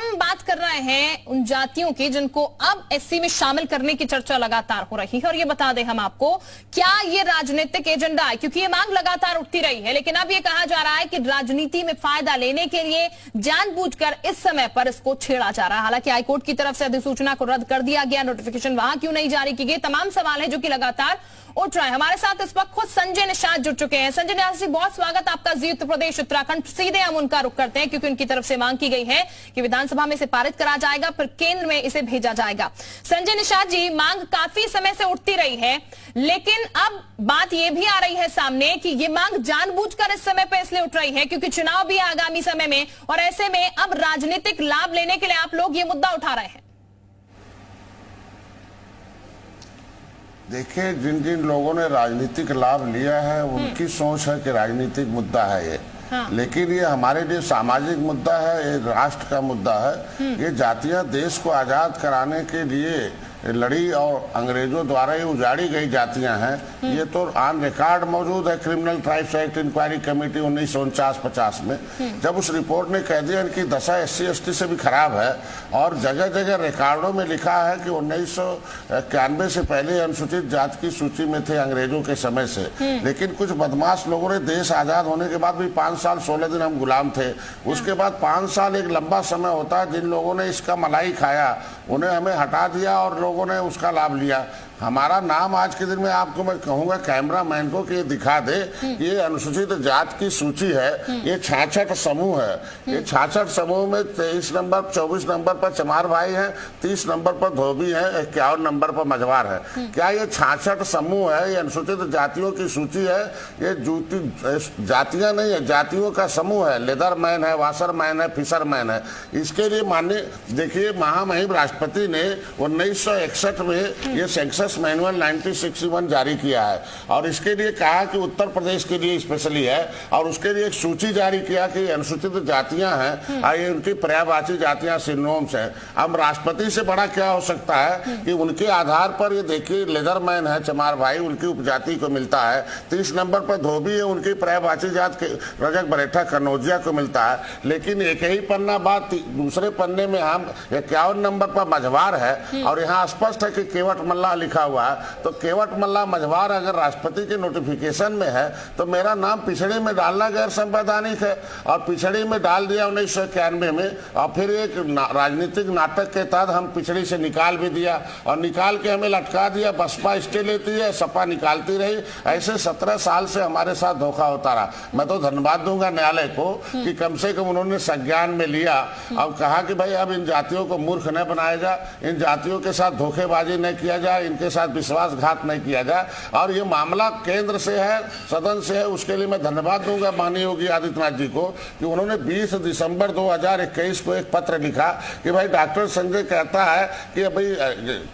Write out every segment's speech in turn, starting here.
हम बात कर रहे हैं उन जातियों की जिनको अब एससी में शामिल करने की चर्चा लगातार हो रही है। और ये बता दें हम आपको, क्या ये राजनीतिक एजेंडा है? क्योंकि ये मांग लगातार उठती रही है, लेकिन अब ये कहा जा रहा है कि राजनीति में फायदा लेने के लिए जानबूझकर इस समय पर इसको छेड़ा जा रहा है। हालांकि हाईकोर्ट की तरफ से अधिसूचना को रद्द कर दिया गया, नोटिफिकेशन वहां क्यों नहीं जारी की गई, तमाम सवाल है जो कि लगातार उठ रहा है। हमारे साथ इस वक्त खुद संजय निषाद जुड़ चुके हैं। संजय निषाद जी, बहुत स्वागत आपका जी उत्तर प्रदेश उत्तराखंड। सीधे हम उनका रुख करते हैं क्योंकि उनकी तरफ से मांग की गई है कि विधानसभा में इसे पारित करा जाएगा, फिर केंद्र में इसे भेजा जाएगा। संजय निषाद जी, मांग काफी समय से उठती रही है, लेकिन अब बात यह भी आ रही है सामने कि ये मांग जानबूझकर इस समय पे इसलिए उठ रही है क्योंकि चुनाव भी है आगामी समय में, और ऐसे में अब राजनीतिक लाभ लेने के लिए आप लोग ये मुद्दा उठा रहे हैं। देखिए, जिन जिन लोगों ने राजनीतिक लाभ लिया है उनकी सोच है कि राजनीतिक मुद्दा है ये। हाँ। लेकिन ये हमारे लिए सामाजिक मुद्दा है, ये राष्ट्र का मुद्दा है। ये जातियां देश को आजाद कराने के लिए लड़ी और अंग्रेजों द्वारा ये उजाड़ी गई जातियां हैं। ये तो ऑन रिकॉर्ड मौजूद है criminal tribes act inquiry committee 1949-50 में, जब उस रिपोर्ट ने कह दिया इनकी दशा SC ST से भी खराब है। और जगह जगह रिकॉर्डों में लिखा है कि 1991 से पहले अनुसूचित जाति की सूची में थे अंग्रेजों के समय से। लेकिन कुछ बदमाश लोगों ने देश आजाद होने के बाद भी 5 साल 16 दिन हम गुलाम थे। उसके बाद 5 साल एक लंबा समय होता है। जिन लोगों ने इसका मलाई खाया उन्हें हमें हटा दिया और लोगों ने उसका लाभ लिया। हमारा नाम आज के दिन में आपको मैं कहूंगा कैमरा मैन को कि ये दिखा दे कि ये अनुसूचित जाति की सूची है। ये 66 समूह है। ये 66 समूह में 23 नंबर 24 नंबर पर चमार भाई हैं, 30 नंबर पर धोबी हैं, 51 नंबर पर मझवार है। क्या ये 66 समूह है? ये अनुसूचित जातियों की सूची है। ये जातियां नहीं है, जातियों का समूह है। लेदरमैन है, वाशरमैन है, फिशरमैन है। इसके लिए माननीय देखिए महामहिम राष्ट्रपति ने 1961 में ये सेंसस मैनुअल 1961 जारी किया है और इसके लिए कहा कि उत्तर प्रदेश के लिए स्पेशली है और उसके लिए एक सूची जारी किया कि अनुसूचित जातियां हैं और ये उनकी पर्यायवाची जातियां सिनोनिम्स हैं। अब राष्ट्रपति से बड़ा क्या हो सकता है कि उनके आधार पर ये देखिए लेदरमैन है चमार भाई, उनकी उपजाति को मिलता है। 30 नंबर पर धोबी है, उनकी पर्यायवाची जात के रजक बरेठा कन्नौजिया को मिलता है। लेकिन एक ही पन्ना बाद दूसरे पन्ने में हम 51 नंबर पर मझवार है और यहाँ स्पष्ट है कि केवट मल्ला लिखा हुआ है। तो केवट मल्ला मझवार अगर राष्ट्रपति के नोटिफिकेशन में है तो मेरा नाम पिछड़ी में डालना गैर संवैधानिक है। और पिछड़ी में डाल दिया 1991 में और फिर एक राजनीतिक नाटक के तहत हम पिछड़ी से निकाल भी दिया और निकाल के हमें लटका दिया। बसपा स्टे लेती है, सपा निकालती रही। ऐसे 17 साल से हमारे साथ धोखा होता रहा। मैं तो धन्यवाद दूंगा न्यायालय को कि कम से कम उन्होंने संज्ञान में लिया और कहा कि भाई अब इन जातियों को मूर्ख न बनाया जाए, इन जातियों के साथ धोखेबाजी न किया जाए, इनके साथ विश्वासघात नहीं किया जाए। और ये मामला केंद्र से है, सदन से है। उसके लिए मैं धन्यवाद दूंगा माननीय योगी आदित्यनाथ जी को कि उन्होंने 20 दिसंबर 2021 को एक पत्र लिखा कि भाई डॉक्टर संजय कहता है कि भाई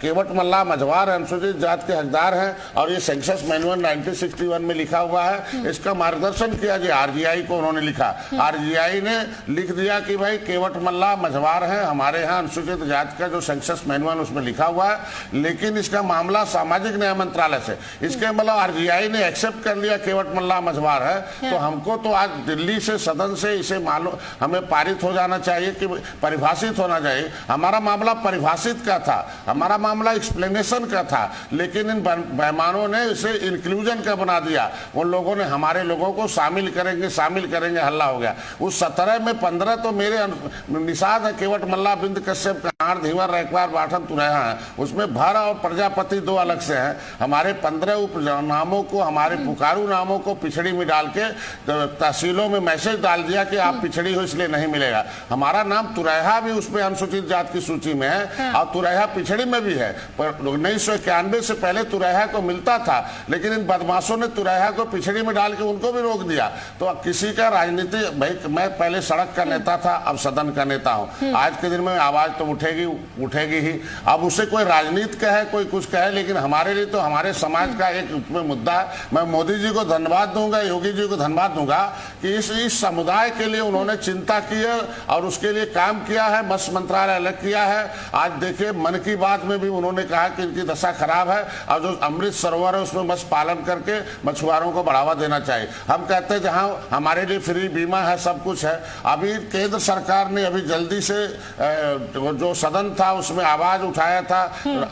केवट मल्ला मझवार अनुसूचित जाति के हकदार हैं और ये सेंसस मैनुअल 1961 में लिखा हुआ है, इसका मार्गदर्शन किया जाए। RGI को उन्होंने लिखा, RGI ने लिख दिया कि भाई केवट मल्ला मझवार है, हमारे यहाँ अनुसूचित जाति का जो सेंसस मैनुअल उसमें लिखा हुआ है। लेकिन इसका मामला सामाजिक न्याय मंत्रालय से, इसके मतलब RGI ने एक्सेप्ट कर लिया केवट मल्ला मझवार है। तो हमको तो आज दिल्ली से सदन से इसे मालूम हमें पारित हो जाना चाहिए कि परिभाषित होना चाहिए। हमारा मामला परिभाषित का था, हमारा मामला एक्सप्लेनेशन का था, लेकिन इन बेईमानों ने इसे इंक्लूजन का बना दिया। उन लोगों ने हमारे लोगों को शामिल करेंगे, हल्ला हो गया। उस 17 में 15 तो मेरे निषाद है, केवट मल्ला, बिंद कश्यप, कहार, धीवर, रैकवार, बाठन, तुरैया है। उसमें भर और प्रजापति 2 अलग से हैं। हमारे 15 उपनामों को, हमारे पुकारू नामों को पिछड़ी में डाल के तहसीलों में मैसेज डाल दिया कि आप पिछड़ी हो इसलिए नहीं मिलेगा। हमारा नाम तुरैया भी उसमें अनुसूचित जाति की सूची में है और तुरैया पिछड़ी में भी है। पर 1991 से पहले तुरैया को मिलता था, लेकिन इन बदमाशों ने तुरैया को पिछड़ी में डाल के उनको भी रोक दिया। तो किसी का राजनीति, भाई मैं पहले सड़क का नेता था, अब सदन का नेता हूँ। आज के दिन में आवाज तो उठेगी। उठेगी ही। अब उसे कोई राजनीति कहे, कोई कुछ कहे, लेकिन हमारे लिए तो हमारे समाज का एक उसमें मुद्दा है। मैं मोदी जी को धन्यवाद दूंगा, योगी जी को धन्यवाद दूंगा कि इस समुदाय के लिए उन्होंने चिंता की है और उसके लिए काम किया है। मत्स्य मंत्रालय अलग किया है। आज देखिए मन की बात में भी उन्होंने कहा कि इनकी दशा खराब है और जो अमृत सरोवर है उसमें मत्स्य पालन करके मछुआरों को बढ़ावा देना चाहिए। हम कहते हैं जहां हमारे लिए फ्री बीमा है, सब कुछ है। अभी केंद्र सरकार ने अभी जल्दी से जो सदन था उसमें आवाज उठाया था,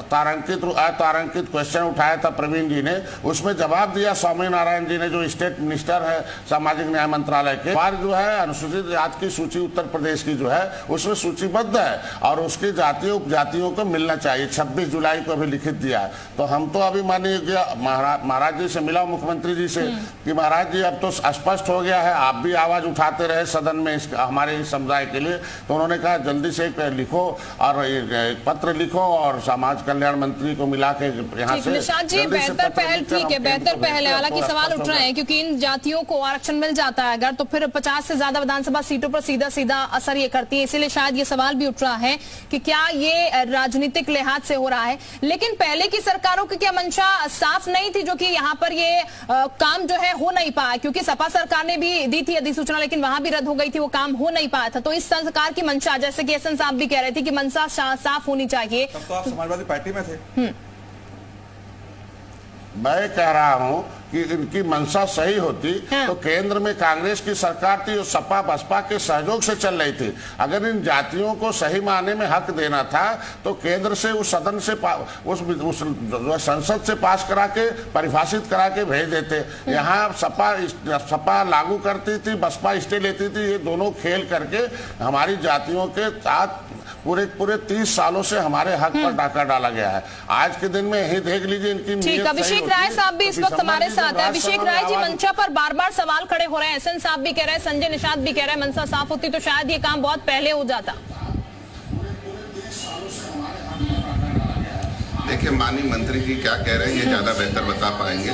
तारांकित क्वेश्चन उठाया था प्रवीण जी ने, उसमें जवाब दिया स्वामी नारायण जी ने, जो स्टेट मिनिस्टर है सामाजिक न्याय मंत्रालय के। बार जो है अनुसूचित जाति की सूची उत्तर प्रदेश की जो है उसमें सूचीबद्ध है और उसकी जातियों उपजातियों को मिलना चाहिए। 26 जुलाई को अभी लिखित दिया है। तो हम तो अभी मानिए महाराज जी से मिला, मुख्यमंत्री जी से, कि महाराज जी अब तो स्पष्ट हो गया है, आप भी आवाज उठाते रहे सदन में हमारे इस समुदाय के लिए। तो उन्होंने कहा जल्दी से एक लिखो और एक पत्र लिखो और समाज कल्याण मंत्री को मिला के यहाँ से निशांत जी बेहतर पहल, ठीक है, बेहतर पहल है। हालांकि सवाल उठ रहे हैं क्योंकि इन जातियों को आरक्षण मिल जाता है अगर, तो फिर 50 से ज्यादा विधानसभा सीटों पर सीधा सीधा असर ये करती है। इसीलिए शायद ये सवाल भी उठ रहा है कि क्या ये राजनीतिक लिहाज से हो रहा है। लेकिन पहले की सरकारों की क्या मंशा साफ नहीं थी जो कि यहाँ पर ये काम जो है हो नहीं पाया? क्योंकि सपा सरकार ने भी दी थी अधिसूचना लेकिन वहां भी रद्द हो गई थी, वो काम हो नहीं पाया था। तो इस सरकार की मंशा, जैसे कि एसएन साहब भी कह रहे थे कि मंशा साफ होनी चाहिए। तब तो आप समाजवादी पार्टी में थे। मैं कह रहा हूं कि इनकी मंशा सही होती तो केंद्र में कांग्रेस की सरकार थी, जो सपा बसपा के सहयोग से चल रही थी। अगर इन जातियों को सही मायने में हक देना था तो केंद्र से उस सदन से उस संसद से पास करा के परिभाषित करा के भेज देते। यहाँ सपा लागू करती थी, बसपा स्टे लेती थी। ये दोनों खेल करके हमारी जातियों के साथ पूरे 30 सालों से हमारे हक पर डाका डाला गया है। आज के दिन में यही देख लीजिए इनकी ठीक। अभिषेक राय साहब भी इस वक्त हमारे साथ है। अभिषेक राय जी, मंशा पर बार बार सवाल खड़े हो रहे हैं। एसएन साहब भी कह रहे हैं, संजय निषाद भी कह रहे हैं मंशा साफ होती तो शायद ये काम बहुत पहले हो जाता। देखिए माननीय मंत्री जी क्या कह रहे हैं ये ज्यादा बेहतर बता पाएंगे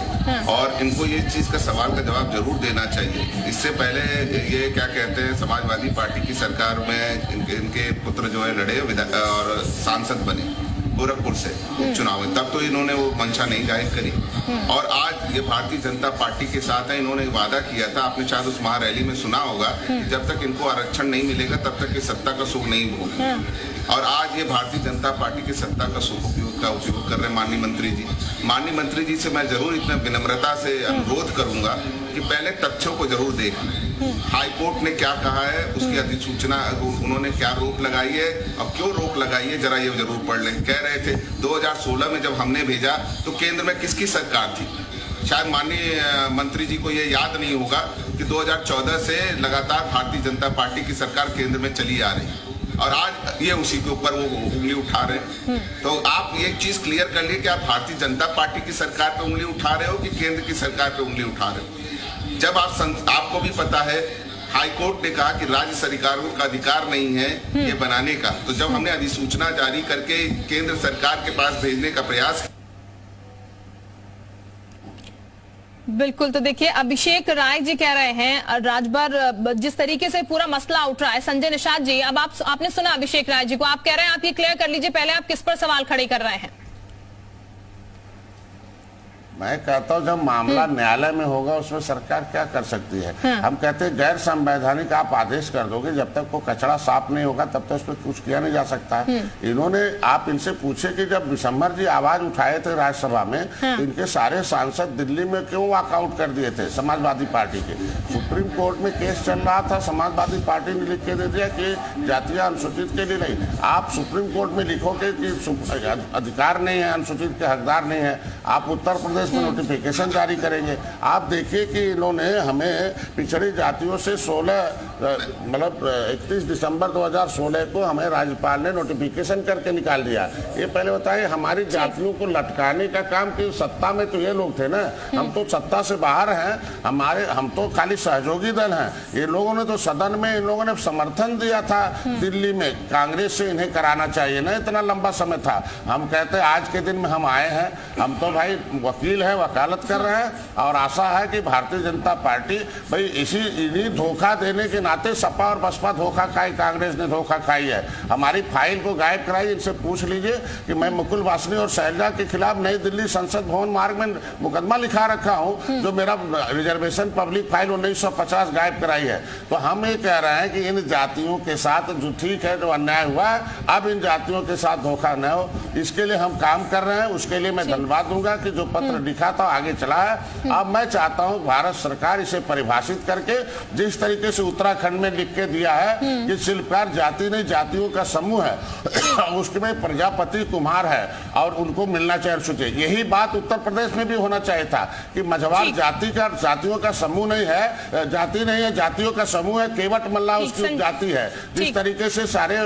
और इनको ये चीज का सवाल का जवाब जरूर देना चाहिए। इससे पहले ये क्या कहते हैं समाजवादी पार्टी की सरकार में इनके पुत्र जो है लड़े और सांसद बने गोरखपुर से चुनाव में, तब तो इन्होंने वो मंशा नहीं जाहिर करी। और आज ये भारतीय जनता पार्टी के साथ है। इन्होंने वादा किया था, आपने शायद उस महारैली में सुना होगा, कि जब तक इनको आरक्षण नहीं मिलेगा तब तक ये सत्ता का सुख नहीं भोगेंगे। और आज ये भारतीय जनता पार्टी की सत्ता का उपयोग कर रहे हैं माननीय मंत्री जी। माननीय मंत्री जी से मैं जरूर इतना विनम्रता से अनुरोध करूंगा कि पहले तथ्यों को जरूर देख लें। हाई कोर्ट ने क्या कहा है, उसकी अधिसूचना उन्होंने क्या रोक लगाई है और क्यों रोक लगाई है, जरा ये जरूर पढ़ लें। कह रहे थे 2016 में जब हमने भेजा तो केंद्र में किसकी सरकार थी? शायद माननीय मंत्री जी को ये याद नहीं होगा कि 2014 से लगातार भारतीय जनता पार्टी की सरकार केंद्र में चली आ रही है और आज ये उसी के ऊपर वो उंगली उठा रहे हैं। तो आप ये चीज क्लियर कर लिए कि आप भारतीय जनता पार्टी की सरकार पे उंगली उठा रहे हो कि केंद्र की सरकार पे उंगली उठा रहे हो। जब आपको भी पता है हाई कोर्ट ने कहा कि राज्य सरकारों का अधिकार नहीं है ये बनाने का, तो जब हमने अधिसूचना जारी करके केंद्र सरकार के पास भेजने का प्रयास। बिल्कुल। तो देखिए अभिषेक राय जी कह रहे हैं राजभर जिस तरीके से पूरा मसला उठ रहा है। संजय निषाद जी, अब आपने सुना अभिषेक राय जी को, आप कह रहे हैं आप ये क्लियर कर लीजिए पहले आप किस पर सवाल खड़े कर रहे हैं? मैं कहता हूं जब मामला न्यायालय में होगा उसमें सरकार क्या कर सकती है। हम कहते हैं गैर संवैधानिक आप आदेश कर दोगे, जब तक वो कचरा साफ नहीं होगा तब तक उस पर कुछ किया नहीं जा सकता है। इन्होंने, आप इनसे पूछे कि जब विशंबर जी आवाज उठाए थे राज्यसभा में, इनके सारे सांसद दिल्ली में क्यों वॉकआउट कर दिए थे समाजवादी पार्टी के? सुप्रीम कोर्ट में केस चल रहा था, समाजवादी पार्टी ने लिख के दे दिया कि जातीय अनुसूचित के लिए नहीं। आप सुप्रीम कोर्ट में लिखोगे कि अधिकार नहीं है, अनुसूचित के हकदार नहीं है, आप उत्तर प्रदेश में नोटिफिकेशन जारी करेंगे। आप देखिए कि इन्होंने हमें पिछड़ी जातियों से 31 दिसंबर 2016 को हमें राज्यपाल ने नोटिफिकेशन करके निकाल दिया। ये पहले बताइए हमारी जातियों को लटकाने का काम कि सत्ता में तो ये लोग थे ना, हम तो सत्ता से बाहर हैं, हम तो खाली सहयोगी दल हैं। ये लोगों ने तो सदन में इन लोगों ने समर्थन दिया था दिल्ली में, कांग्रेस से इन्हें कराना चाहिए ना, इतना लंबा समय था। हम कहते आज के दिन में हम आए हैं, हम तो भाई वकील है, वकालत कर रहे हैं और आशा है कि भारतीय जनता पार्टी भाई इन्हीं धोखा देने के नाते सपा और बसपा धोखा खाई, कांग्रेस ने धोखा खाई है। हमारी फाइल को गायब कराई। इनसे पूछ लीजिए कि मैं मुकुल वासनिक और शैलजा के खिलाफ नई दिल्ली संसद भवन मार्ग में मुकदमा लिखा रखा हूं, जो मेरा रिजर्वेशन पब्लिक फाइल 1950 गायब कराई है। तो हम ये कह रहे हैं कि इन जातियों के साथ जो ठीक है, जो अन्याय हुआ है, अब इन जातियों के साथ धोखा न हो, इसके लिए हम काम कर रहे हैं। उसके लिए मैं धन्यवाद दूंगा कि जो पत्र लिखा था आगे चला है। अब मैं चाहता हूं भारत सरकार इसे परिभाषित करके जिस तरीके से उत्तराखंड में लिख के दिया है कि शिल्पकार जाति नहीं जातियों का समूह है, उसमें प्रजापति कुम्हार है और उनको मिलना चाहिए अनुसूचित। यही बात उत्तर प्रदेश में भी होना चाहिए था कि मझवार जातियों का समूह नहीं है, जाति नहीं है, जातियों का समूह है। केवट मल्ला उसकी उपजाति है। जिस तरीके से सारे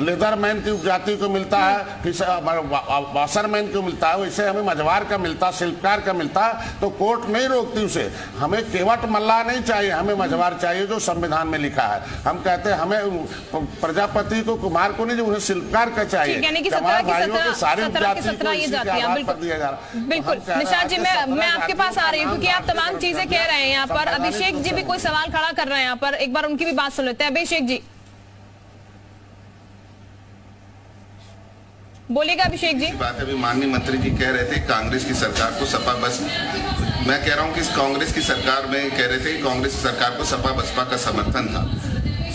लेदरमैन की उपजाति को मिलता है, वाशरमैन को मिलता है, वैसे हमें मझवार का मिलता, शिल्पकार का मिलता, तो कोर्ट नहीं रोकती उसे। हमें केवट मल्ला नहीं चाहिए, हमें मझवार चाहिए जो संविधान में लिखा है। हम कहते हैं हमें प्रजापति को, कुमार को नहीं, उन्हें शिल्पकार का चाहिए। बिल्कुल निशाद जी, मैं आपके पास आ रही हूँ क्योंकि आप तमाम चीजें कह रहे हैं यहाँ पर। अभिषेक जी भी कोई सवाल खड़ा कर रहे हैं यहाँ पर, एक बार उनकी भी बात सुन लेते हैं। अभिषेक जी बोलिएगा। अभिषेक जी, बात अभी माननीय मंत्री जी कह रहे थे कांग्रेस की सरकार को सपा बस, मैं कह रहा हूं कि कांग्रेस की सरकार में कह रहे थे कि कांग्रेस की सरकार को सपा बसपा का समर्थन था।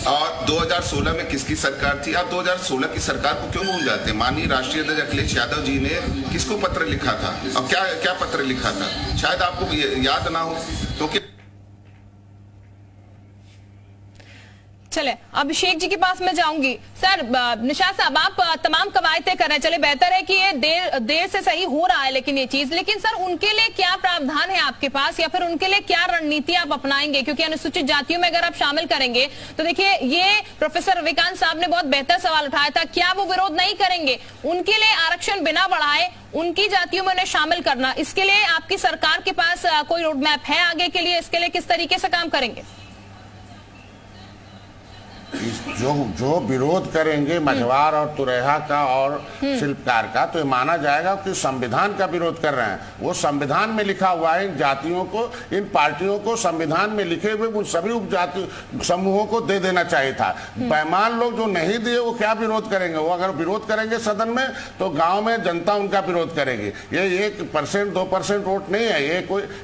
और 2016 में किसकी सरकार थी? आप 2016 की सरकार को क्यों भूल जाते हैं? माननीय राष्ट्रीय अध्यक्ष अखिलेश यादव जी ने किसको पत्र लिखा था और क्या पत्र लिखा था? शायद आपको याद ना हो, क्योंकि चले अभिषेक जी के पास मैं जाऊंगी। सर, निशाद साहब, आप तमाम कवायदें कर रहे हैं, चले बेहतर है कि ये देर से सही हो रहा है लेकिन ये चीज, लेकिन सर उनके लिए क्या प्रावधान है आपके पास, या फिर उनके लिए क्या रणनीति आप अपनाएंगे? क्योंकि अनुसूचित जातियों में अगर आप शामिल करेंगे तो देखिए, ये प्रोफेसर रविकांत साहब ने बहुत बेहतर सवाल उठाया था, क्या वो विरोध नहीं करेंगे उनके लिए आरक्षण बिना बढ़ाए उनकी जातियों में उन्हें शामिल करना? इसके लिए आपकी सरकार के पास कोई रोड मैप है आगे के लिए? इसके लिए किस तरीके से काम करेंगे? जो विरोध करेंगे मझवार और तुरेहा का और शिल्पकार का, तो ये माना जाएगा कि संविधान का विरोध कर रहे हैं। वो संविधान में लिखा हुआ है, इन जातियों को, इन पार्टियों को संविधान में लिखे हुए उन सभी उपजाति समूहों को दे देना चाहिए था। बेईमान लोग जो नहीं दिए वो क्या विरोध करेंगे? वो अगर विरोध करेंगे सदन में तो गांव में जनता उनका विरोध करेगी। ये 1% 2% वोट नहीं है,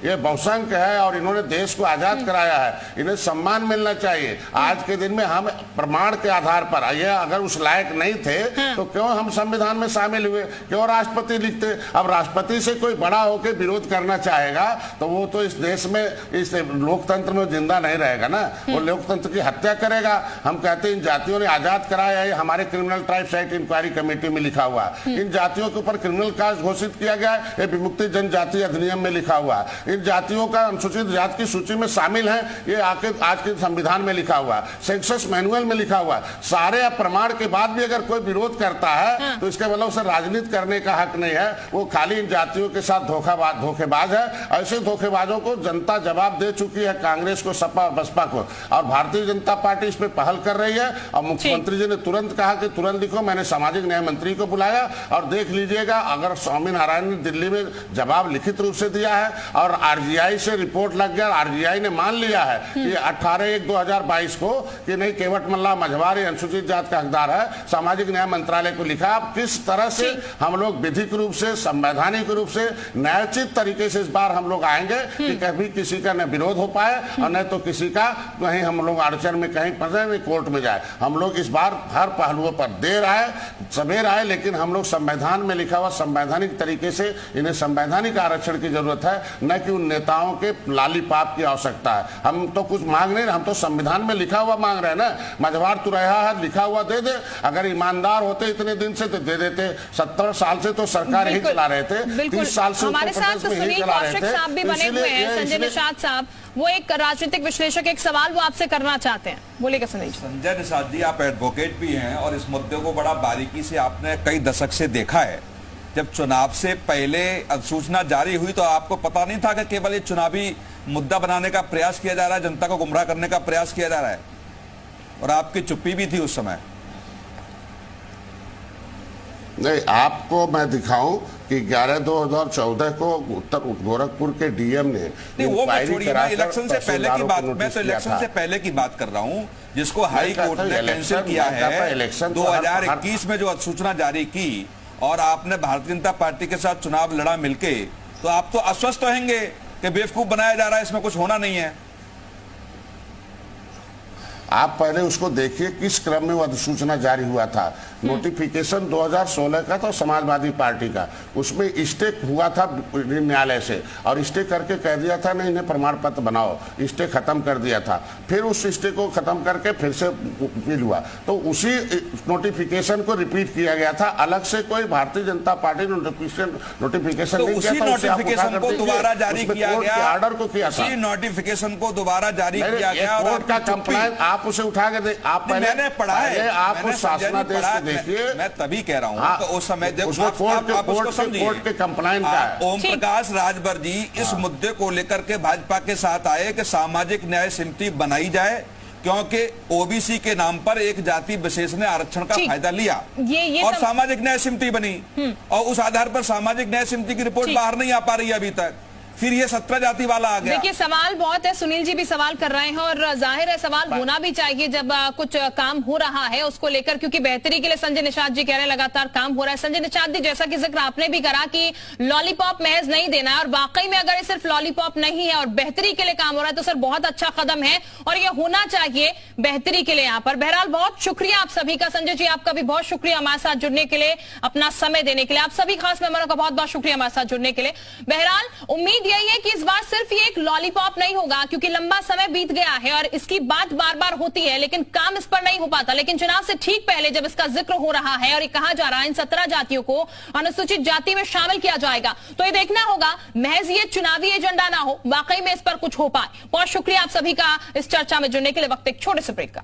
ये बहुसंख्य है और इन्होंने देश को आजाद कराया है। इन्हें सम्मान मिलना चाहिए। आज के दिन में हम प्रमाण के आधार पर, ये अगर उस लायक नहीं थे तो क्यों हम संविधान में शामिल हुए? क्यों राष्ट्रपति लिखते? अब राष्ट्रपति से कोई बड़ा होकर विरोध करना चाहेगा तो वो तो इस देश में, इस लोकतंत्र में जिंदा नहीं रहेगा ना, वो लोकतंत्र की हत्या करेगा। हम कहते हैं इन जातियों ने आजाद कराया है, हमारे criminal tribes act inquiry committee में लिखा हुआ। इन जातियों के ऊपर क्रिमिनल कास्ट घोषित किया गया है, ये विमुक्ति जनजाति अधिनियम में लिखा हुआ। इन जातियों का अनुसूचित जाति की सूची में शामिल है, ये आज के संविधान में लिखा हुआ, सेंसस मैनुअल में लिखा हुआ। सारे प्रमाण के बाद भी अगर कोई विरोध करता है तो इसके मतलब उसे राजनीति करने का हक नहीं है। वो खाली इन जातियों के साथ धोखेबाज है। ऐसे धोखेबाजों को जनता जवाब दे चुकी है, कांग्रेस को, सपा और बसपा को, और भारतीय जनता पार्टी इस पर पहल कर रही है। और मुख्यमंत्री जी ने तुरंत कहा कि तुरंत लिखो। मैंने सामाजिक न्याय मंत्री को बुलाया और देख लीजिएगा, अगर स्वामी नारायण ने दिल्ली में जवाब लिखित रूप से दिया है और आरजीआई से रिपोर्ट लग गया, आरजीआई ने मान लिया है कि 18/1/2022 को कि नहीं, केवट मल्ला मझवार अनुसूचित जात का हकदार है। सामाजिक न्याय मंत्रालय को लिखा। अब किस तरह से हम लोग विधिक रूप से, संवैधानिक रूप से, न्यायोचित तरीके से इस बार हम लोग आएंगे कि कभी किसी का न विरोध हो पाए और न तो किसी का कहीं हम लोग अड़चन में कहीं फंसे, नहीं कोर्ट में जाए। हम लोग इस बार हर पहलुओं पर देर आए सवेर आए, लेकिन हम लोग संविधान में लिखा हुआ संवैधानिक तरीके से इन्हें संवैधानिक आरक्षण की जरूरत है, न कि उन नेताओं के लालीपाप की आवश्यकता है। हम तो कुछ मांग नहीं, हम तो संविधान में लिखा हुआ मांग रहे हैं ना। मझवार तुरैया है, लिखा हुआ दे दे। अगर ईमानदार होते इतने दिन से तो दे देते। 70 साल से तो सरकार ही चला रहे थे, 30 साल से हमारे साथ सुनील कौशिक साहब भी बने हुए हैं। संजय निषाद साहब, वो एक राजनीतिक विश्लेषक, एक सवाल वो आपसे करना चाहते हैं, बोलिएगा संजय। संजय निषाद जी, आप एडवोकेट भी हैं और इस मुद्दे को बड़ा बारीकी से आपने कई दशक से देखा है। जब चुनाव से पहले अधिसूचना जारी हुई तो आपको पता नहीं था कि केवल ये चुनावी मुद्दा बनाने का प्रयास किया जा रहा है, जनता को गुमराह करने का प्रयास किया जा रहा है, और आपकी चुप्पी भी थी उस समय? नहीं, आपको मैं दिखाऊं कि 11/2014 को उत्तर गोरखपुर के डीएम ने नहीं, वो मैं इंक्वायरी छोड़िए, कराकर इलेक्शन से पहले की तहसीलदारों बात, को मैं नोटिस तो किया इलेक्शन था। से पहले की बात कर रहा हूं, जिसको हाई कोर्ट ने कैंसिल इलेक्शन किया है इलेक्शन तो 2021 में जो अधिसूचना जारी की, और आपने भारतीय जनता पार्टी के साथ चुनाव लड़ा मिलके, तो आप तो अस्वस्थ रहेंगे कि बेवकूफ बनाया जा रहा है, इसमें कुछ होना नहीं है। आप पहले उसको देखिए किस क्रम में वो अधिसूचना जारी हुआ था। नोटिफिकेशन 2016 का था समाजवादी पार्टी का, उसमें स्टे हुआ था न्यायालय से, और स्टे करके कह दिया था नहीं इन्हें प्रमाण पत्र बनाओ, स्टे खत्म कर दिया था। फिर उस स्टे को खत्म करके फिर से अपील हुआ, तो उसी नोटिफिकेशन को रिपीट किया गया था। अलग से कोई भारतीय जनता पार्टी नोटिफिकेशन तो नहीं उसी किया था। नोटिफिकेशन को दोबारा जारी किया गया, ऑर्डर को किया था, उसी नोटिफिकेशन को दोबारा जारी किया गया, और कोर्ट का कंप्लेंट आप उसे उठा के आप पहले मैंने पढ़ा है, आप मैंने उस शासनादेश को देखिए। मैं तभी कह रहा हूं, हाँ, तो उस समय कोर्ट के कंप्लेंट का है। ओम प्रकाश राजभर जी इस मुद्दे को लेकर के भाजपा के साथ आए कि सामाजिक न्याय समिति बनाई जाए, क्योंकि ओबीसी के नाम पर एक जाति विशेष ने आरक्षण का फायदा लिया, और सामाजिक न्याय समिति बनी, और उस आधार पर सामाजिक न्याय समिति की रिपोर्ट बाहर नहीं आ पा रही है अभी तक, फिर ये 17 जाति वाला आ गया। देखिए सवाल बहुत है, सुनील जी भी सवाल कर रहे हैं, और जाहिर है सवाल होना भी चाहिए जब कुछ काम हो रहा है उसको लेकर, क्योंकि बेहतरी के लिए संजय निषाद जी कह रहे हैं लगातार काम हो रहा है। संजय निषाद जी, जैसा कि जिक्र आपने भी करा कि लॉलीपॉप महज नहीं देना है, और वाकई में अगर ये सिर्फ लॉलीपॉप नहीं है और बेहतरी के लिए काम हो रहा है तो सर बहुत अच्छा कदम है, और ये होना चाहिए बेहतरी के लिए यहाँ पर। बहरहाल बहुत शुक्रिया आप सभी का। संजय जी आपका भी बहुत शुक्रिया हमारे साथ जुड़ने के लिए, अपना समय देने के लिए। आप सभी खास मेहमानों का बहुत बहुत शुक्रिया हमारे साथ जुड़ने के लिए। बहरहाल उम्मीद यही है कि इस बार सिर्फ ये एक लॉलीपॉप नहीं होगा, क्योंकि लंबा समय बीत गया है और इसकी बात बार बार होती है लेकिन काम इस पर नहीं हो पाता। लेकिन चुनाव से ठीक पहले जब इसका जिक्र हो रहा है और ये कहा जा रहा है इन 17 जातियों को अनुसूचित जाति में शामिल किया जाएगा, तो ये देखना होगा महज ये चुनावी एजेंडा ना हो, वाकई में इस पर कुछ हो पाए। बहुत शुक्रिया आप सभी का इस चर्चा में जुड़ने के लिए। वक्त एक छोटे से ब्रेक का।